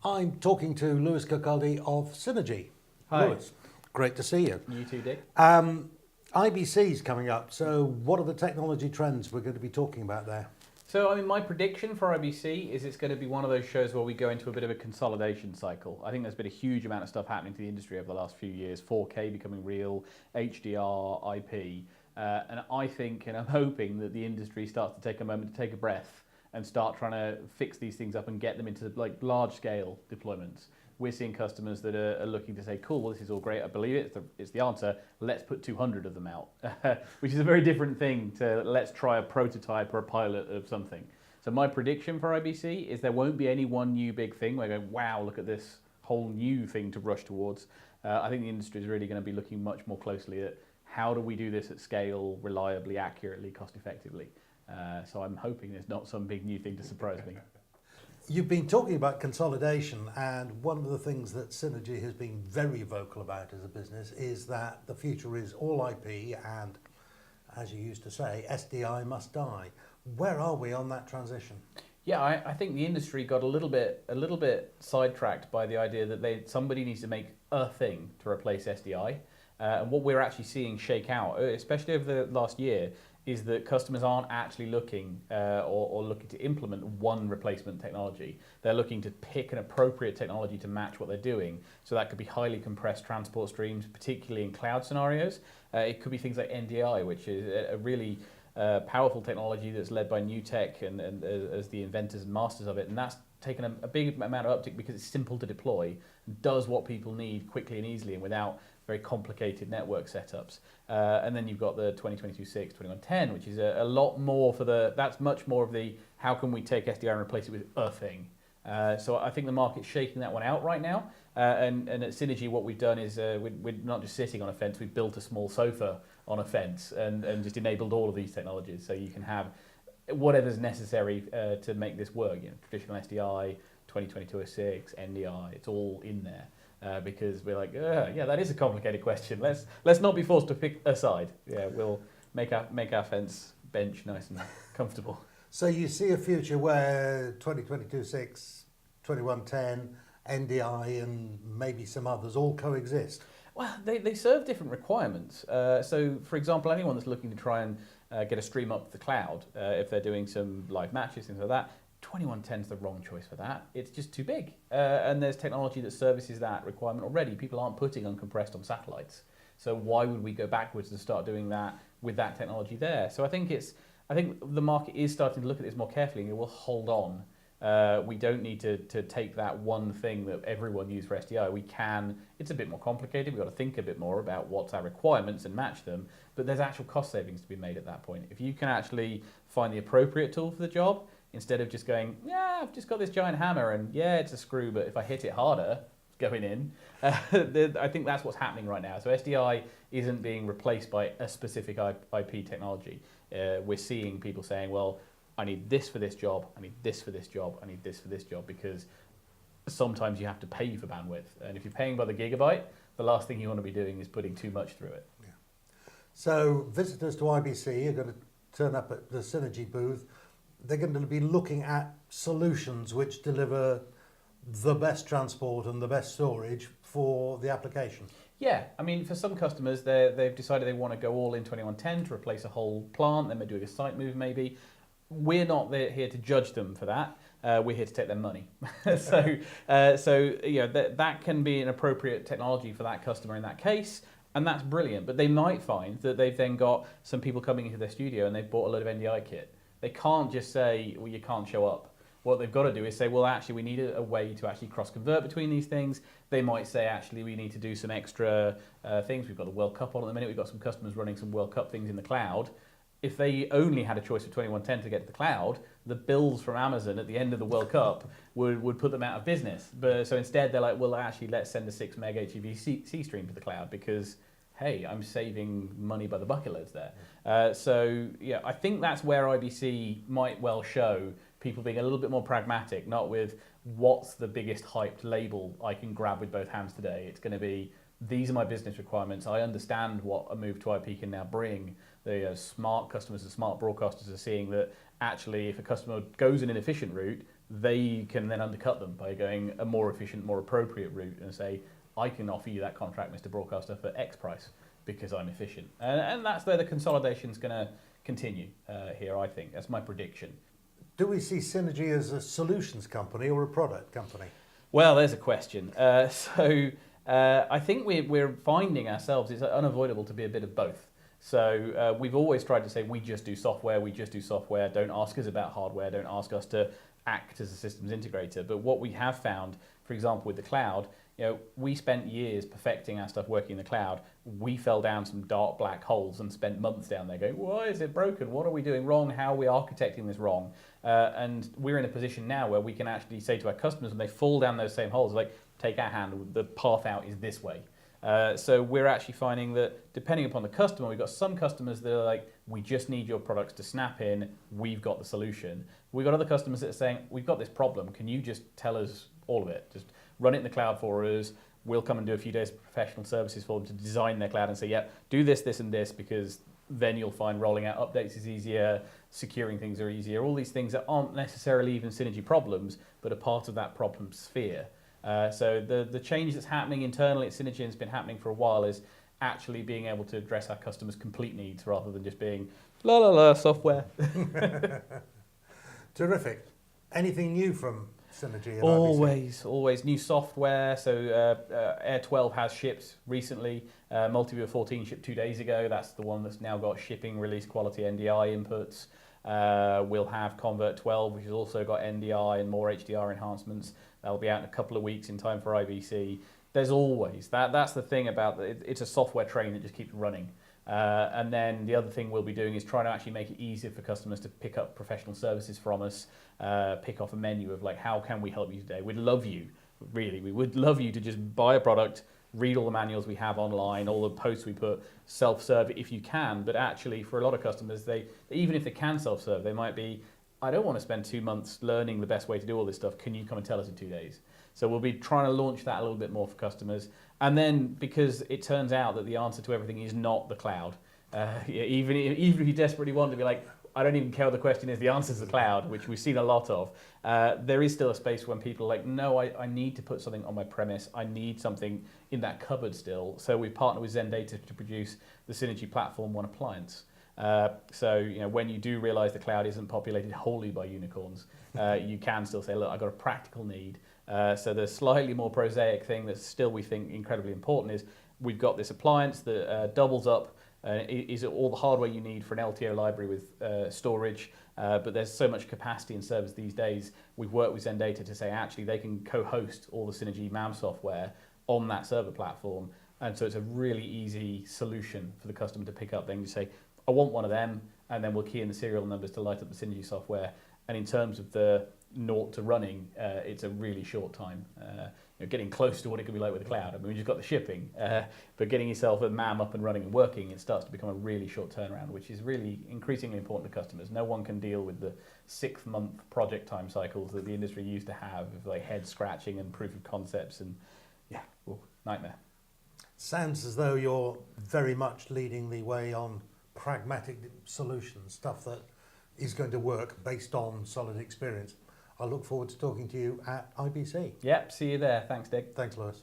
I'm talking to Lewis Kirkaldie of Cinegy. Hi. Lewis, great to see you. You too, Dick. IBC's coming up, so what are the technology trends we're going to be talking about there? So, my prediction for IBC is it's going to be one of those shows where we go into a bit of a consolidation cycle. I think there's been a huge amount of stuff happening to the industry over the last few years, 4K becoming real, HDR, IP, and I think, and I'm hoping that the industry starts to take a moment to take a breath and start trying to fix these things up and get them into like large-scale deployments. We're seeing customers that are looking to say, cool, well, this is all great, I believe it, it's the answer, let's put 200 of them out, which is a very different thing to let's try a prototype or a pilot of something. So my prediction for IBC is there won't be any one new big thing where I go, wow, look at this whole new thing to rush towards. I think the industry is really going to be looking much more closely at how do we do this at scale, reliably, accurately, cost-effectively. So I'm hoping there's not some big new thing to surprise me. You've been talking about consolidation, and one of the things that Cinegy has been very vocal about as a business is that the future is all IP and, as you used to say, SDI must die. Where are we on that transition? Yeah, I think the industry got a little bit sidetracked by the idea that somebody needs to make a thing to replace SDI. And what we're actually seeing shake out, especially over the last year, is that customers aren't actually looking or looking to implement one replacement technology. They're looking to pick an appropriate technology to match what they're doing. So that could be highly compressed transport streams, particularly in cloud scenarios. It could be things like NDI, which is a really powerful technology that's led by New Tech and as the inventors and masters of it. And that's taken a big amount of uptick because it's simple to deploy, does what people need quickly and easily and without very complicated network setups. And then you've got the 2022-6, 2110, which is a lot more that's much more of the, how can we take SDI and replace it with a thing? So I think the market's shaking that one out right now. And at Cinegy, what we've done is we're not just sitting on a fence, we've built a small sofa on a fence and just enabled all of these technologies. So you can have whatever's necessary to make this work. You know, traditional SDI, 2022-06, NDI, it's all in there. Because we're like, yeah, that is a complicated question. Let's not be forced to pick a side. Yeah, we'll make our fence bench nice and comfortable. So you see a future where 2022-6, 2110, NDI and maybe some others all coexist? Well, they serve different requirements. So, for example, anyone that's looking to try and get a stream up to the cloud, if they're doing some live matches, things like that, 2110 is the wrong choice for that. It's just too big. And there's technology that services that requirement already. People aren't putting uncompressed on satellites. So why would we go backwards and start doing that with that technology there? So I think the market is starting to look at this more carefully and it will hold on. We don't need to take that one thing that everyone used for SDI. We can, it's a bit more complicated. We've got to think a bit more about what's our requirements and match them. But there's actual cost savings to be made at that point. If you can actually find the appropriate tool for the job, instead of just going, yeah, I've just got this giant hammer and yeah, it's a screw, but if I hit it harder, it's going in. I think that's what's happening right now. So SDI isn't being replaced by a specific IP technology. We're seeing people saying, well, I need this for this job, I need this for this job, I need this for this job, because sometimes you have to pay for bandwidth. And if you're paying by the gigabyte, the last thing you want to be doing is putting too much through it. Yeah. So visitors to IBC are going to turn up at the Cinegy booth. They're going to be looking at solutions which deliver the best transport and the best storage for the application. Yeah, I mean, for some customers, they've decided they want to go all in 2110 to replace a whole plant. Then they're doing a site move maybe. We're not here to judge them for that. We're here to take their money. So you know, that can be an appropriate technology for that customer in that case. And that's brilliant. But they might find that they've then got some people coming into their studio and they've bought a load of NDI kit. They can't just say, well, you can't show up. What they've got to do is say, well, actually, we need a way to actually cross-convert between these things. They might say, actually, we need to do some extra things. We've got the World Cup on at the minute. We've got some customers running some World Cup things in the cloud. If they only had a choice of 2110 to get to the cloud, the bills from Amazon at the end of the World Cup would put them out of business. But so instead, they're like, well, actually, let's send a 6 meg HEVC stream to the cloud because, hey, I'm saving money by the bucket loads there. So yeah, I think that's where IBC might well show people being a little bit more pragmatic, not with what's the biggest hyped label I can grab with both hands today. It's going to be, these are my business requirements. I understand what a move to IP can now bring. The smart customers and smart broadcasters are seeing that actually if a customer goes an inefficient route, they can then undercut them by going a more efficient, more appropriate route and say, I can offer you that contract, Mr. Broadcaster, for X price because I'm efficient. And that's where the consolidation's going to continue here, I think. That's my prediction. Do we see Cinegy as a solutions company or a product company? Well, there's a question. I think we're finding ourselves, it's unavoidable to be a bit of both. So we've always tried to say we just do software, don't ask us about hardware, don't ask us to act as a systems integrator. But what we have found, for example, with the cloud, we spent years perfecting our stuff working in the cloud. We fell down some dark black holes and spent months down there going, why is it broken? What are we doing wrong? How are we architecting this wrong? And we're in a position now where we can actually say to our customers when they fall down those same holes, like, take our hand, the path out is this way. So we're actually finding that depending upon the customer, we've got some customers that are like, we just need your products to snap in, we've got the solution. We've got other customers that are saying, we've got this problem, can you just tell us all of it? Just run it in the cloud for us, we'll come and do a few days of professional services for them to design their cloud and say, yeah, do this, this and this, because then you'll find rolling out updates is easier, securing things are easier, all these things that aren't necessarily even Cinegy problems, but are part of that problem sphere. So the change that's happening internally at Cinegy and has been happening for a while is actually being able to address our customers' complete needs rather than just being la la la software. Terrific. Anything new from Cinegy? Always new software. So Air 12 has shipped recently. Multiviewer 14 shipped 2 days ago. That's the one that's now got shipping, release quality, NDI inputs. We'll have Convert 12, which has also got NDI and more HDR enhancements. That'll be out in a couple of weeks in time for IBC. There's always, that's the thing about it's a software train that just keeps running. And then the other thing we'll be doing is trying to actually make it easier for customers to pick up professional services from us, pick off a menu of like, how can we help you today? We'd love you, really, we would love you to just buy a product, read all the manuals we have online, all the posts we put, self-serve if you can. But actually, for a lot of customers, even if they can self-serve, they might be, I don't want to spend 2 months learning the best way to do all this stuff. Can you come and tell us in 2 days? So we'll be trying to launch that a little bit more for customers. And then, because it turns out that the answer to everything is not the cloud, even if you desperately want to be like, I don't even care what the question is, the answer is the cloud, which we've seen a lot of. There is still a space when people are like, no, I need to put something on my premise. I need something in that cupboard still. So we partner with Zendata to produce the Cinegy Platform One appliance. So when you do realize the cloud isn't populated wholly by unicorns, you can still say, look, I've got a practical need. So the slightly more prosaic thing that's still, we think, incredibly important is we've got this appliance that doubles up, is all the hardware you need for an LTO library with storage, but there's so much capacity and service these days. We've worked with Zendata to say actually they can co-host all the Cinegy MAM software on that server platform, and so it's a really easy solution for the customer to pick up. Then you say, I want one of them, and then we'll key in the serial numbers to light up the Cinegy software. And in terms of the naught to running, it's a really short time. Getting close to what it could be like with the cloud. I mean, we just got the shipping, but getting yourself a MAM up and running and working, it starts to become a really short turnaround, which is really increasingly important to customers. No one can deal with the 6-month project time cycles that the industry used to have, of like head scratching and proof of concepts, and nightmare. Sounds as though you're very much leading the way on pragmatic solutions, stuff that is going to work based on solid experience. I look forward to talking to you at IBC. Yep, see you there. Thanks, Dick. Thanks, Lewis.